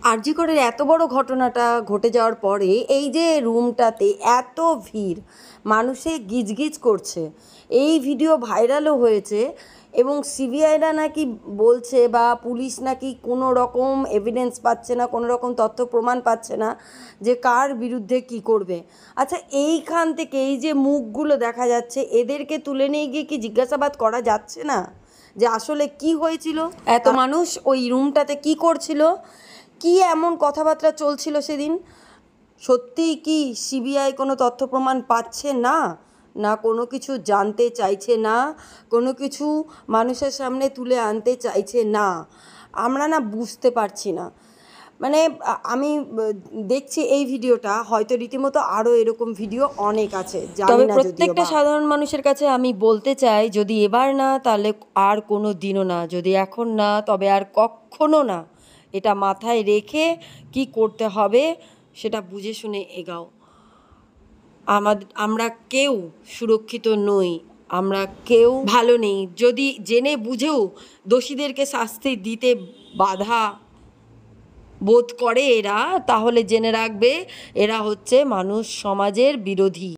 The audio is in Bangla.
আরজি করের এত বড় ঘটনাটা ঘটে যাওয়ার পরে এই যে রুমটাতে এত ভিড়, মানুষে গিজগিজ করছে, এই ভিডিও ভাইরালও হয়েছে এবং সিবিআইরা নাকি বলছে বা পুলিশ নাকি কোনো রকম এভিডেন্স পাচ্ছে না, কোনো রকম তথ্য প্রমাণ পাচ্ছে না যে কার বিরুদ্ধে কি করবে। আচ্ছা, এইখান থেকে এই যে মুখগুলো দেখা যাচ্ছে, এদেরকে তুলে নিয়ে গিয়ে কি জিজ্ঞাসাবাদ করা যাচ্ছে না যে আসলে কি হয়েছিল, এত মানুষ ওই রুমটাতে কি করছিল, কি এমন কথাবার্তা চলছিল সেদিন? সত্যিই কি সিবিআই কোনো তথ্য প্রমাণ পাচ্ছে না, না কোনো কিছু জানতে চাইছে না, কোনো কিছু মানুষের সামনে তুলে আনতে চাইছে না? আমরা না বুঝতে পারছি না। মানে আমি দেখছি এই ভিডিওটা, হয়তো রীতিমতো আরও এরকম ভিডিও অনেক আছে, তবে প্রত্যেকটা সাধারণ মানুষের কাছে আমি বলতে চাই, যদি এবার না তাহলে আর কোনো দিনও না, যদি এখন না তবে আর কখনো না। এটা মাথায় রেখে কি করতে হবে সেটা বুঝে শুনে এগাও। আমরা কেউ সুরক্ষিত নই, আমরা কেউ ভালো নেই। যদি জেনে বুঝেও দোষীদেরকে শাস্তি দিতে বাধা বোধ করে এরা, তাহলে জেনে রাখবে এরা হচ্ছে মানুষ সমাজের বিরোধী।